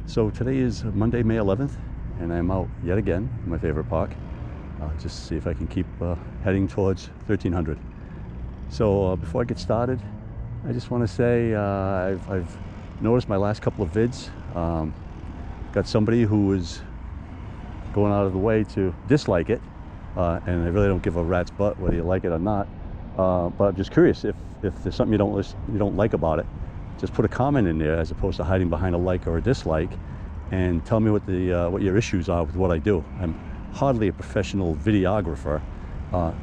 So today is Monday, May 11th, and I'm out yet again in my favorite park. Just see if I can keep heading towards 1300. So before I get started, I just want to say I've noticed my last couple of vids. Got somebody who was going out of the way to dislike it, and I really don't give a rat's butt whether you like it or not. But I'm just curious if there's something you don't like about it. Just put a comment in there as opposed to hiding behind a like or a dislike, and tell me what your issues are with what I do. I'm hardly a professional videographer,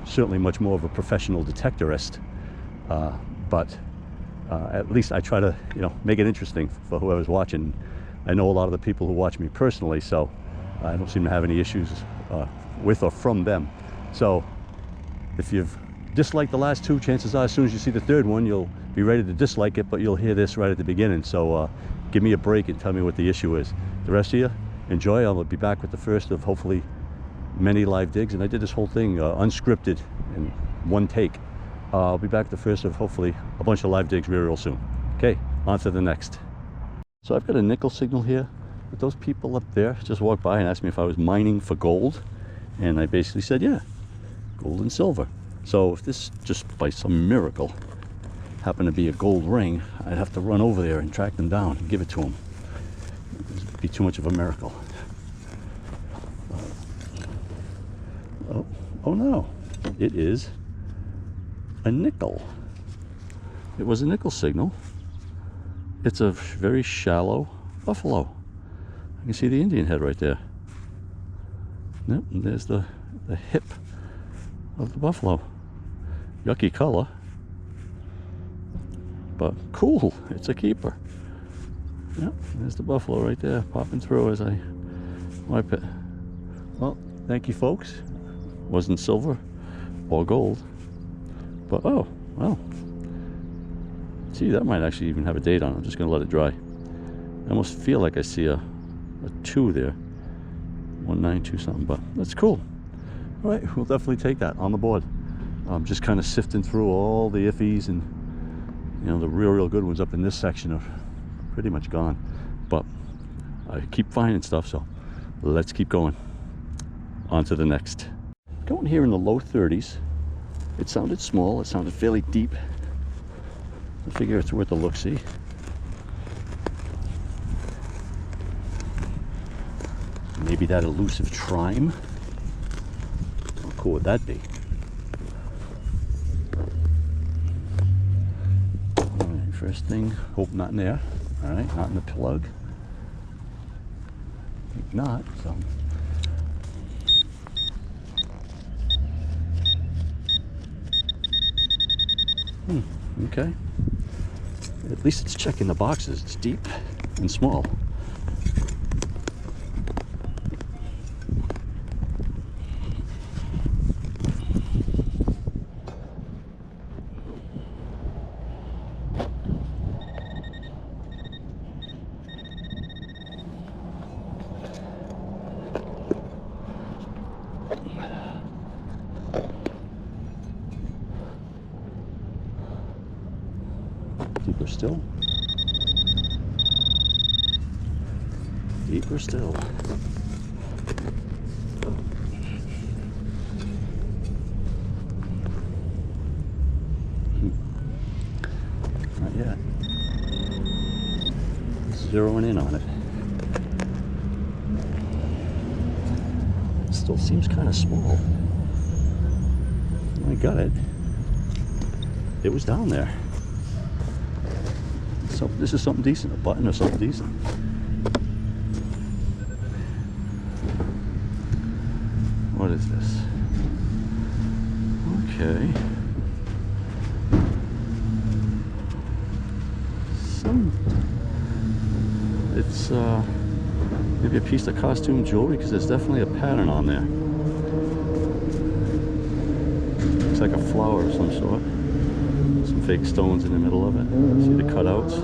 certainly much more of a professional detectorist, but at least I try to make it interesting for whoever's watching. I know a lot of the people who watch me personally, so I don't seem to have any issues with or from them. So if you've disliked the last two, chances are as soon as you see the third one you'll be ready to dislike it, but you'll hear this right at the beginning. So give me a break and tell me what the issue is. The rest of you, enjoy. I'll be back with the first of hopefully many live digs, and I did this whole thing unscripted in one take. I'll be back with the first of hopefully a bunch of live digs real soon. Okay, on to the next. So I've got a nickel signal here, but those people up there just walked by and asked me if I was mining for gold, and I basically said yeah, gold and silver. So if this just by some miracle happened to be a gold ring, I'd have to run over there and track them down and give it to them. It would be too much of a miracle. Oh no, it is a nickel. It was a nickel signal. It's a very shallow buffalo. I can see the Indian head right there. Yep, and there's the hip of the buffalo. Yucky color, but cool. It's a keeper. Yep, there's the buffalo right there popping through as I wipe it. Well, thank you folks. Wasn't silver or gold, but oh well, see, that might actually even have a date on it. I'm just gonna let it dry. I almost feel like I see a 2 there, 192 something, but that's cool. All right, we'll definitely take that on the board. I'm just kind of sifting through all the iffies, and the real good ones up in this section are pretty much gone, but I keep finding stuff, so let's keep going. On to the next. Going here in the low 30s. It sounded small, it sounded fairly deep. I figure it's worth a look-see. Maybe that elusive trime. How cool would that be? Alright, first thing, hope not in there. Alright, not in the plug. I think not, so. Okay. At least it's checking the boxes. It's deep and small. Deeper still. Deeper still. Not yet. Zeroing in on it. Still seems kind of small. I got it. It was down there. So this is something decent, a button or something decent. What is this? Okay. It's maybe a piece of costume jewelry, because there's definitely a pattern on there. Looks like a flower of some sort. Some fake stones in the middle of it. See the cutouts?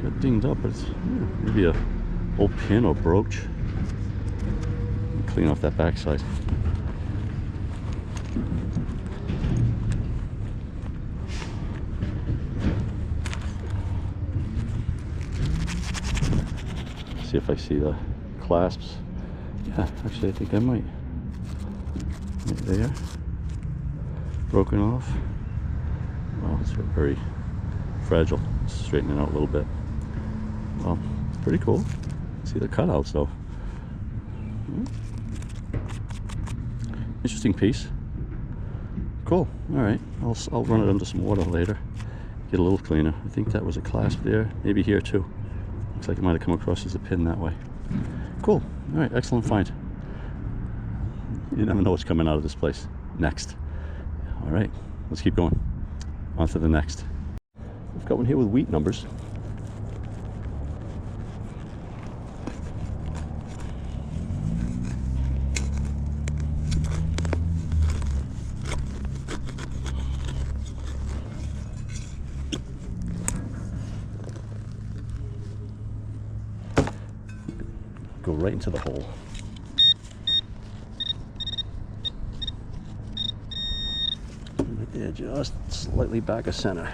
Got dinged up, but it's maybe a old pin or brooch. Clean off that backside. See if I see the clasps. Yeah, actually I think I might. Right there. Broken off. Well, it's very fragile. Straighten it out a little bit. Well, pretty cool. See the cutouts though. Interesting piece. Cool. All right. I'll run it under some water later. Get a little cleaner. I think that was a clasp there. Maybe here too. Looks like it might have come across as a pin that way. Cool. All right. Excellent find. You never know what's coming out of this place next. All right. Let's keep going. On to the next. I've got one here with wheat numbers. Go right into the hole. Right there, just slightly back of center.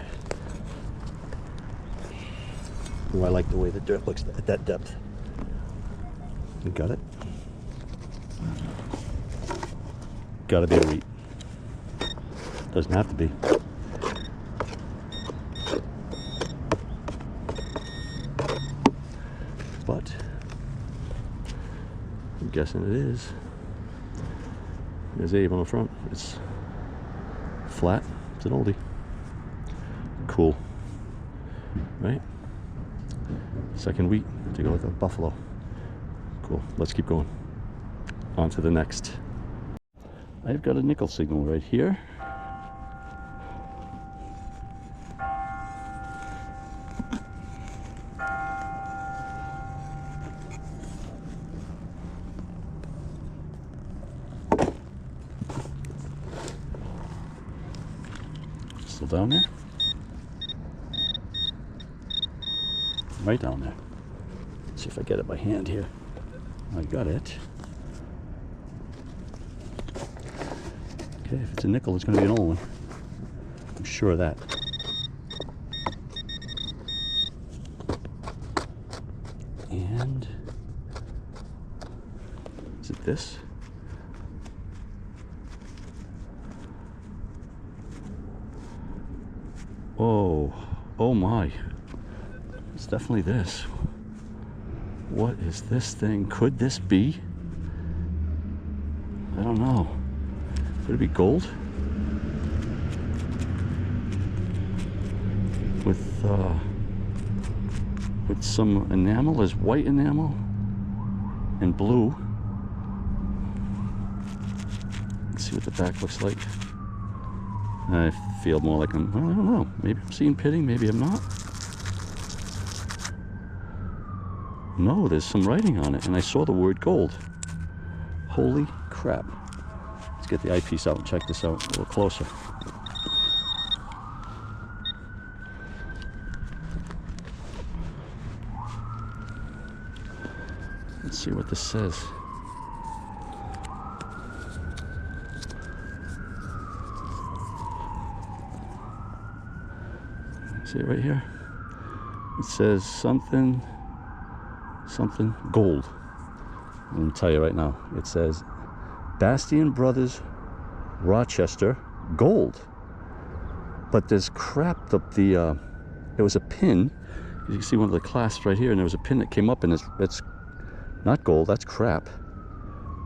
Oh, I like the way the dirt looks at that depth. You got it? Gotta be a wheat. Doesn't have to be. But I'm guessing it is. There's Abe on the front. It's flat. It's an oldie. Cool. Right? Second wheat to go with the buffalo. Cool. Let's keep going. On to the next. I've got a nickel signal right here. Still down there? Right down there. Let's see if I get it by hand here. I got it. Okay, if it's a nickel, it's going to be an old one. I'm sure of that. And is it this? Oh my. It's definitely this. What is this thing? Could this be? I don't know. Could it be gold? With some enamel. There's white enamel and blue. Let's see what the back looks like. I feel more like I'm, well, I don't know. Maybe I'm seeing pitting, maybe I'm not. No, there's some writing on it, and I saw the word gold. Holy crap. Let's get the eyepiece out and check this out a little closer. Let's see what this says. See it right here? It says something gold. I'm going to tell you right now. It says Bastian Brothers Rochester gold. But there's crap up the there was a pin. You can see one of the clasps right here, and there was a pin that came up, and it's not gold, that's crap.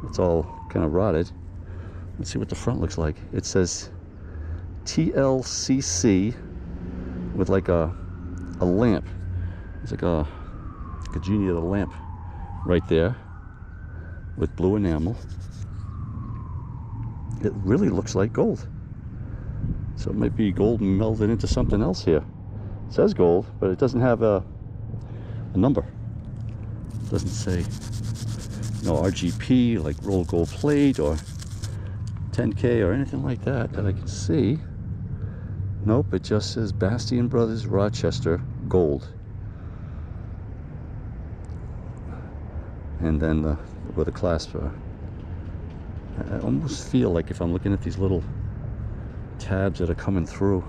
It's all kind of rotted. Let's see what the front looks like. It says TLCC with like a lamp. It's like a genie of the lamp right there with blue enamel. It really looks like gold. So it might be gold melded into something else here. It says gold, but it doesn't have a number. It doesn't say no RGP like rolled gold plate or 10K or anything like that I can see. Nope, it just says Bastian Brothers Rochester gold. And then where the clasps are. I almost feel like if I'm looking at these little tabs that are coming through,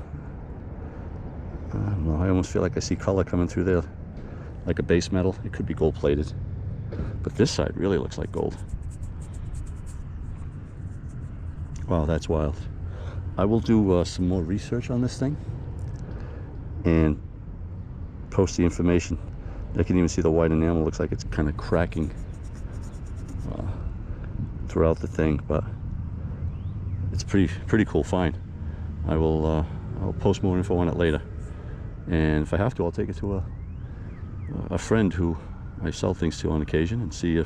I don't know, I almost feel like I see color coming through there, like a base metal. It could be gold plated. But this side really looks like gold. Wow, that's wild. I will do some more research on this thing and post the information. I can even see the white enamel looks like it's kind of cracking throughout the thing, but it's pretty cool find. I'll post more info on it later, and if I have to, I'll take it to a friend who I sell things to on occasion and see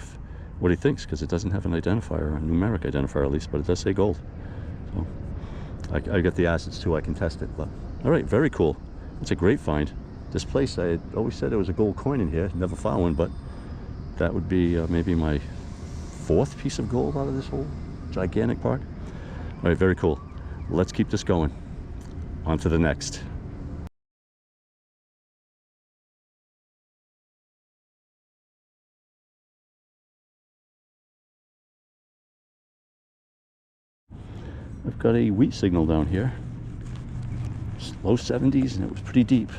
what he thinks, because it doesn't have an identifier, a numeric identifier at least, but it does say gold. So I get the acids too, I can test it. But all right, very cool. It's a great find. This place, I had always said there was a gold coin in here, never found one, but that would be maybe my 4th piece of gold out of this whole gigantic park. All right, very cool. Let's keep this going. On to the next. I've got a wheat signal down here. It's low 70s and it was pretty deep.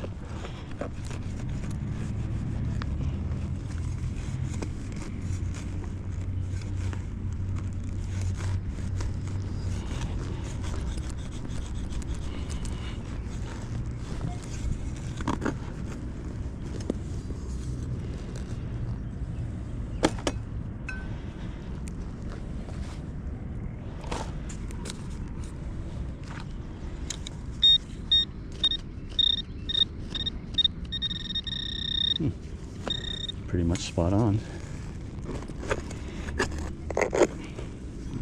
Pretty much spot on.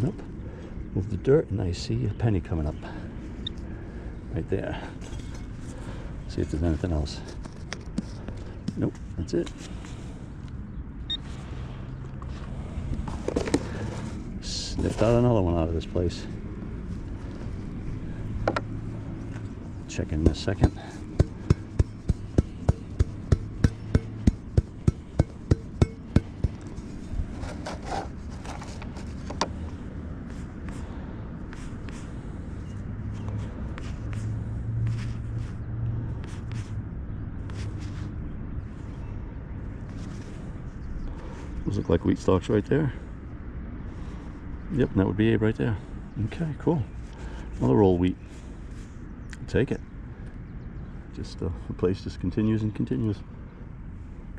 Nope. Move the dirt and I see a penny coming up. Right there. See if there's anything else. Nope, that's it. Sniffed out another one out of this place. Check in a second. Those look like wheat stalks right there. Yep, that would be Abe right there. Okay, cool. Another roll wheat. I'll take it. Just the place just continues and continues.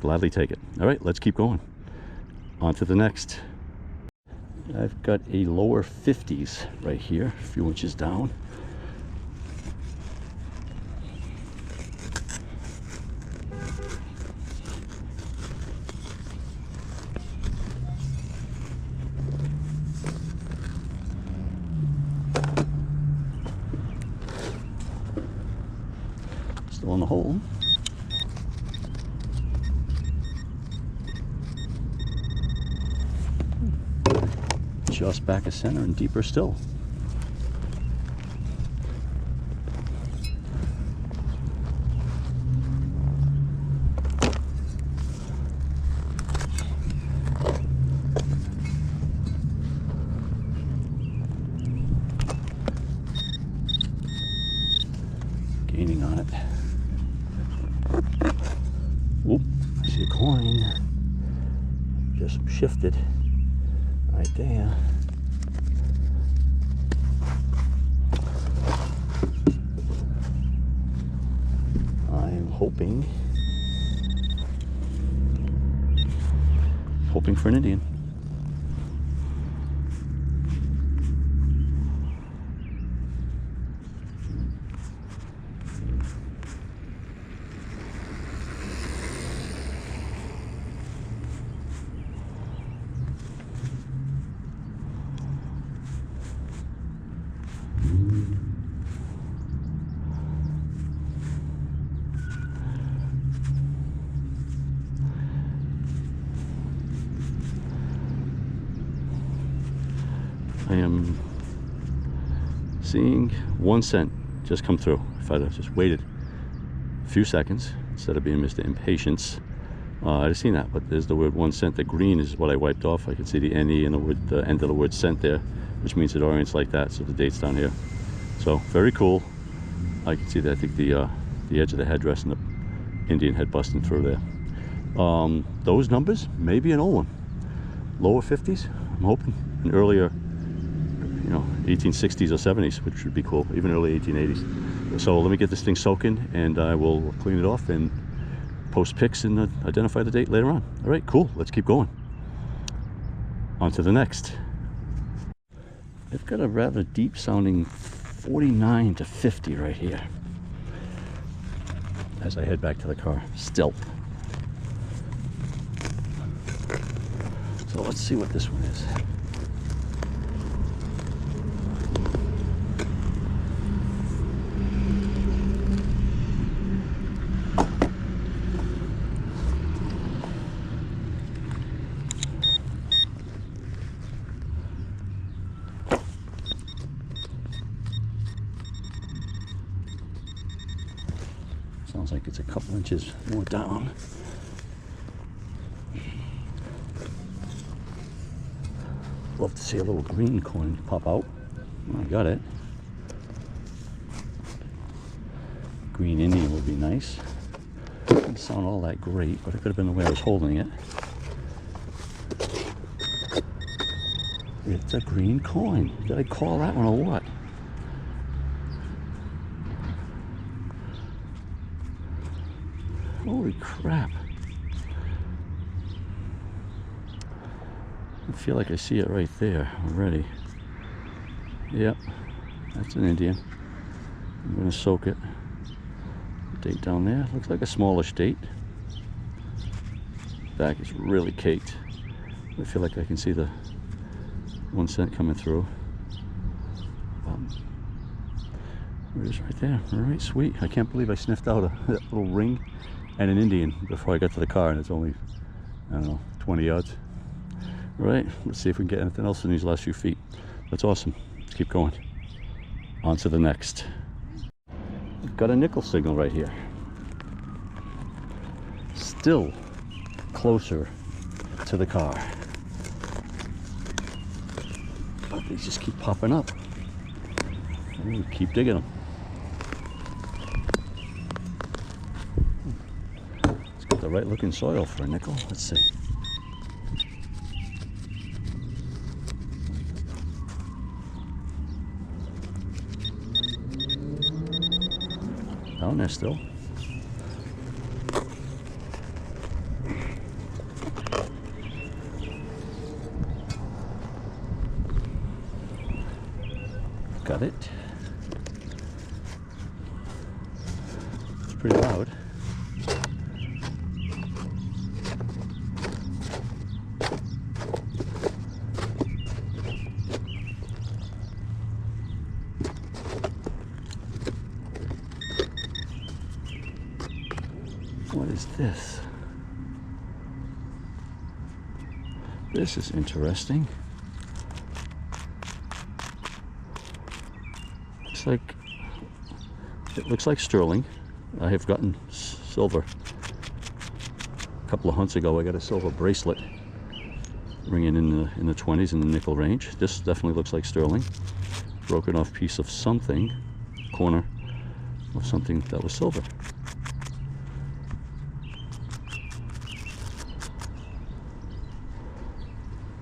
Gladly take it. All right, let's keep going. On to the next. I've got a lower 50s right here, a few inches down. Still in the hole. Just back of center and deeper still. Gaining on it. Oop, I see a coin. Just shifted right there. I'm hoping for an Indian. I am seeing 1 cent just come through. If I'd have just waited a few seconds instead of being Mr. Impatience, I'd have seen that. But there's the word 1 cent. The green is what I wiped off. I can see the NE and the end of the word cent there, which means it orients like that. So the date's down here. So very cool. I can see that. I think the edge of the headdress and the Indian head busting through there. Those numbers, maybe an old one. lower 50s, I'm hoping, and earlier, 1860s or 70s, which would be cool, even early 1880s. So let me get this thing soaking, and I will clean it off and post pics and identify the date later on. All right, cool, let's keep going. On to the next. I've got a rather deep sounding 49 to 50 right here as I head back to the car, still. So let's see what this one is. Sounds like it's a couple inches more down. Love to see a little green coin pop out. Oh, I got it. Green Indian would be nice. Didn't sound all that great, but it could have been the way I was holding it. It's a green coin. Did I call that one or what? Holy crap. I feel like I see it right there already. Yep, that's an Indian. I'm going to soak it. Date down there. Looks like a smallish date. Back is really caked. I feel like I can see the 1 cent coming through. It is right there. All right, sweet. I can't believe I sniffed out a little ring and an Indian before I got to the car, and it's only, I don't know, 20 yards. All right, let's see if we can get anything else in these last few feet. That's awesome. Let's keep going. On to the next. We've got a nickel signal right here. Still closer to the car. But these just keep popping up. And we keep digging them. It's got the right looking soil for a nickel. Let's see. Down there still. Got it. It's pretty loud. What is this? This is interesting. It looks like sterling. I have gotten silver. A couple of hunts ago I got a silver bracelet ringing in the 20s in the nickel range. This definitely looks like sterling. Broken off piece of something, corner of something that was silver.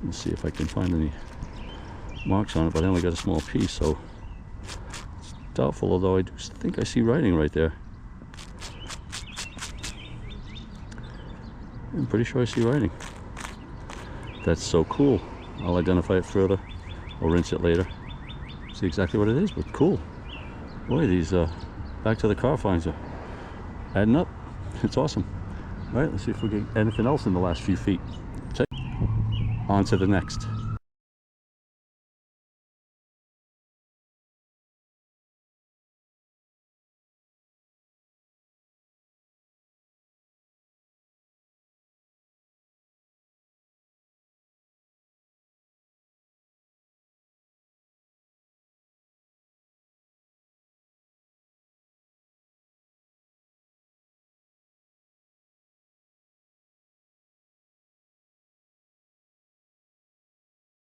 Let's see if I can find any marks on it, but I only got a small piece, so it's doubtful, although I do think I see writing right there. I'm pretty sure I see writing. That's so cool. I'll identify it further. I'll rinse it later. See exactly what it is, but cool. Boy, these back to the car finds are adding up. It's awesome. All right, let's see if we get anything else in the last few feet. On to the next.